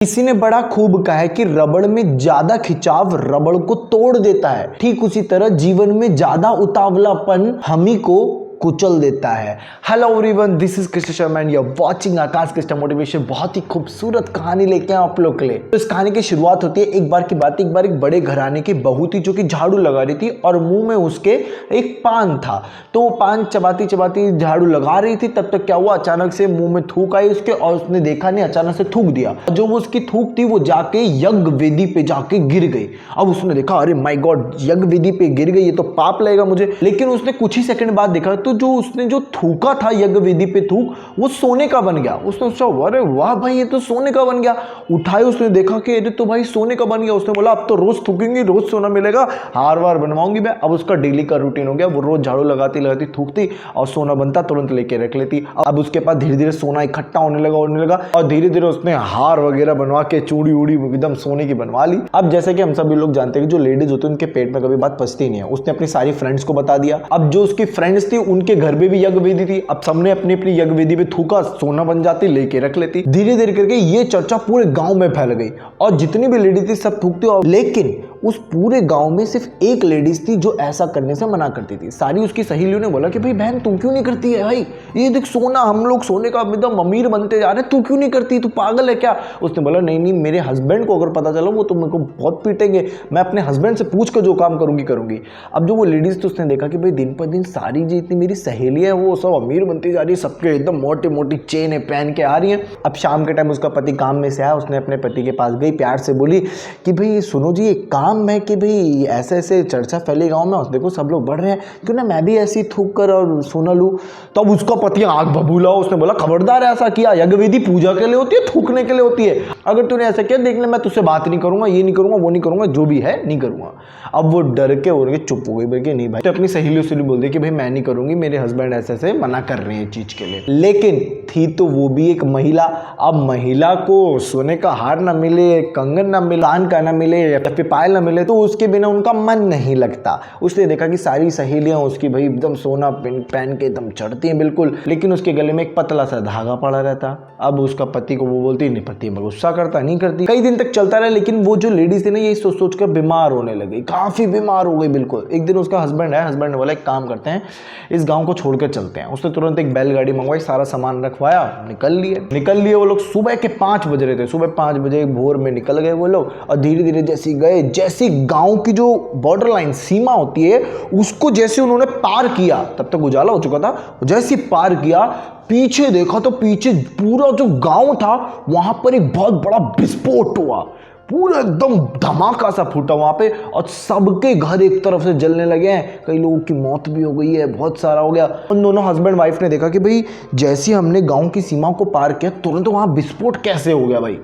किसी ने बड़ा खूब कहा है कि रबड़ में ज्यादा खिंचाव रबड़ को तोड़ देता है, ठीक उसी तरह जीवन में ज्यादा उतावलापन हमी को कुचल देता है। Hello everyone, this is Krishna Sharma and you are watching Aakash Krishna motivation. बहुत ही खूबसूरत कहानी लेके आए आप लोग के लिए। तो इस कहानी की शुरुआत होती है, एक बार की बात, एक बार एक बड़े घराने की बहू थी जो कि झाड़ू लगा रही थी और मुंह में उसके एक पान था। तो वो पान चबाती चबाती झाड़ू लगा रही थी, तब तक क्या हुआ, अचानक से मुंह में थूक आई उसके और उसने देखा नहीं, अचानक से थूक दिया। जो वो उसकी थूक थी वो जाके यज्ञ वेदी पे जाके गिर गई। अब उसने देखा, अरे माय गॉड, यज्ञ वेदी पे गिर गई, ये तो पाप लगेगा मुझे। लेकिन उसने कुछ ही सेकंड बाद देखा तो जो उसने जो थूका था यज्ञ वेदी पे थूक, वो सोने का बन गया। उसने सोचा, अरे वाह भाई, ये तो सोने का बन गया। उठाए, उसने देखा कि ये तो भाई सोने का बन गया। उसने बोला, अब तो रोज थूकेंगी, रोज सोना मिलेगा, हार वार बनवाऊंगी मैं। अब उसका डेली का रूटीन हो गया, वो रोज झाड़ू लगाती लगाती थूकती और सोना बनता तुरंत लेके रख लेती। अब उसके पास धीरे धीरे सोना इकट्ठा होने लगा और धीरे धीरे उसने हार वगैरह बनवा के चूड़ी उड़ी एकदम सोने की बनवा ली। अब जैसे कि हम सभी लोग जानते हैं कि जो लेडीज होती है उनके पेट में कभी बात पचती नहीं है। उसने अपनी सारी फ्रेंड्स को बता दिया। अब जो उसकी फ्रेंड्स थी उनके घर में भी यज्ञ वेदी थी। अब सबने अपनी अपनी यज्ञ वेदी पे थूका, सोना बन जाती, लेके रख लेती। धीरे धीरे करके ये चर्चा पूरे गांव में फैल गई और जितनी भी लेडी थी सब थूकती। और लेकिन उस पूरे गांव में सिर्फ एक लेडीज थी जो ऐसा करने से मना करती थी। सारी उसकी सहेलियों ने बोला कि भाई बहन, तू क्यों नहीं करती है भाई, ये देख सोना, हम लोग सोने का एकदम अमीर बनते जा रहे हैं, तू क्यों नहीं करती, तू पागल है क्या। उसने बोला, नहीं नहीं, मेरे हस्बैंड को अगर पता चला वो तो मेरे को बहुत पीटेंगे, मैं अपने हस्बैंड से पूछ कर जो काम करूंगी। अब जो वो लेडीज थी उसने देखा कि भाई दिन पर दिन सारी जितनी मेरी सहेलियां हैं वो सब अमीर बनती जा रही है, सबके एकदम मोटी मोटी चेन पहन के आ रही है। अब शाम के टाइम उसका पति काम में से आया, उसने अपने पति के पास गई, प्यार से बोली कि भाई सुनो जी, एक काम है कि भाई ऐसे ऐसे चर्चा फैली गांव में, देखो सब लोग बढ़ रहे हैं, क्यों ना मैं भी ऐसी थूक कर और सोना लूं। तो अब उसका पति आंख बबूला, उसने बोला, खबरदार ऐसा किया, यज्ञ वेदी पूजा के लिए होती है, थूकने के लिए होती है। अगर तूने ऐसा किया, देखने मैं तुझसे बात नहीं करूंगा, ये नहीं करूंगा, वो नहीं करूंगा, जो भी है नहीं करूंगा। अब वो डर के चुप हो गई, बोल नहीं भाई। तो अपनी सहेलियों से बोल दी कि भाई मैं नहीं करूंगी, मेरे हस्बैंड ऐसे ऐसे मना कर रहे हैं चीज के लिए। लेकिन थी तो वो भी एक महिला। अब महिला को सोने का हार ना मिले, कंगन ना मिले, कान का ना मिले या फिर पायल ना मिले तो उसके बिना उनका मन नहीं लगता। उसने देखा कि सारी सहेलियां उसकी भाई एकदम सोना पहन के एकदम चढ़ती हैं बिल्कुल, लेकिन उसके गले में एक पतला सा धागा पड़ा रहता। अब उसका पति को वो बोलती, नहीं, पति गुस्सा करता, नहीं करती। कई दिन तक चलता रहा, लेकिन वो जो लेडीज थी ना, यही सोच सोच कर बीमार होने लगी, काफी बीमार हो गई बिल्कुल। एक दिन उसका हस्बैंड है, हस्बैंड ने बोला, एक काम करते हैं, इस गांव को छोड़कर चलते हैं। उसने तुरंत एक बैलगाड़ी मंगवाई, सारा सामान रखवाया, निकल लिए वो लोग। सुबह के 5 बज रहे थे, सुबह 5 बजे भोर में निकल गए वो लोग। और धीरे धीरे जैसे गए, जैसी गांव की जो बॉर्डर लाइन सीमा होती है उसको जैसे उन्होंने पार किया, तब तक उजाला हो चुका था, जैसे पार किया, पीछे देखा तो पीछे पूरा जो गांव था वहां पर एक बहुत बड़ा विस्फोट हुआ, पूरा एकदम धमाका सा फूटा वहां पे और सबके घर एक तरफ से जलने लगे हैं। कई लोगों की मौत भी हो गई है, बहुत सारा हो गया। उन दोनों हस्बैंड वाइफ ने देखा कि भाई जैसे हमने गांव की सीमा को पार किया, तुरंत वहां विस्फोट कैसे हो गया भाई।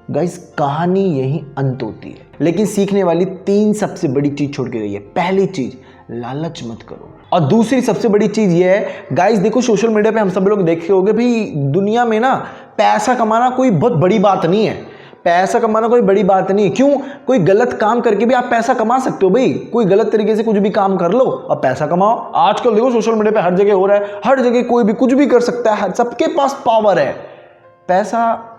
गाइस, कहानी यही अंत होती है, लेकिन सीखने वाली 3 सबसे बड़ी चीज छोड़ के गई है। पहली चीज, लालच मत करो। और दूसरी सबसे बड़ी चीज ये है, गाइस देखो, सोशल मीडिया पे हम सब लोग देखे होंगे भाई, दुनिया में ना पैसा कमाना कोई बहुत बड़ी बात नहीं है। पैसा कमाना कोई बड़ी बात नहीं है। क्यों? कोई गलत काम करके भी आप पैसा कमा सकते हो भाई। कोई गलत तरीके से कुछ भी काम कर लो और पैसा कमाओ। आजकल देखो सोशल मीडिया पे हर जगह हो रहा है, हर जगह कोई भी कुछ भी कर सकता है, सबके पास पावर है। पैसा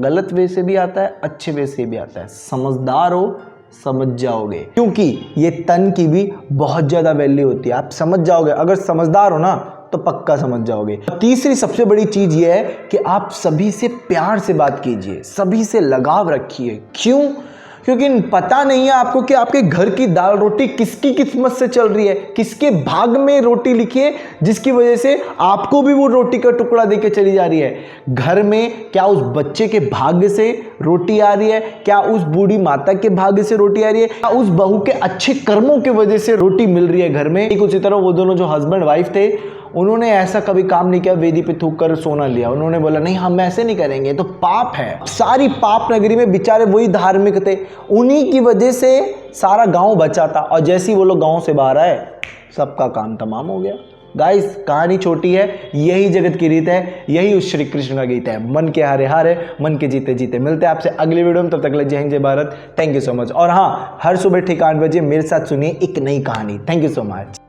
गलत वे से भी आता है, अच्छे वे से भी आता है। समझदार हो, समझ जाओगे, क्योंकि ये तन की भी बहुत ज्यादा वैल्यू होती है। आप समझ जाओगे, अगर समझदार हो ना तो पक्का समझ जाओगे। तीसरी सबसे बड़ी चीज ये है कि आप सभी से प्यार से बात कीजिए, सभी से लगाव रखिए। क्यों? क्योंकि पता नहीं है आपको कि आपके घर की दाल रोटी किसकी किस्मत से चल रही है, किसके भाग में रोटी लिखी है, जिसकी वजह से आपको भी वो रोटी का टुकड़ा देके चली जा रही है। घर में क्या उस बच्चे के भाग्य से रोटी आ रही है? क्या उस बूढ़ी माता के भाग्य से रोटी आ रही है? क्या उस बहू के अच्छे कर्मों की वजह से रोटी मिल रही है घर में? ठीक उसी तरह वो दोनों जो हस्बैंड वाइफ थे, उन्होंने ऐसा कभी काम नहीं किया वेदी पे थूक कर सोना लिया। उन्होंने बोला, नहीं, हम ऐसे नहीं करेंगे, तो पाप है। सारी पाप नगरी में बेचारे वही धार्मिक थे, उन्हीं की वजह से सारा गांव बचा था। और जैसे ही वो लोग गांव से बाहर आए, सबका काम तमाम हो गया। गाइस, कहानी छोटी है, यही जगत की रीत है, यही उस श्री कृष्ण का गीत है। मन के हारे हारे, मन के जीते जीते। मिलते हैं आपसे अगली वीडियो में, तब तक ले जय हिंद जय Bharat. Thank you so much. और हाँ, हर सुबह ठीक 8 बजे मेरे साथ सुनिए एक नई कहानी। Thank you so much.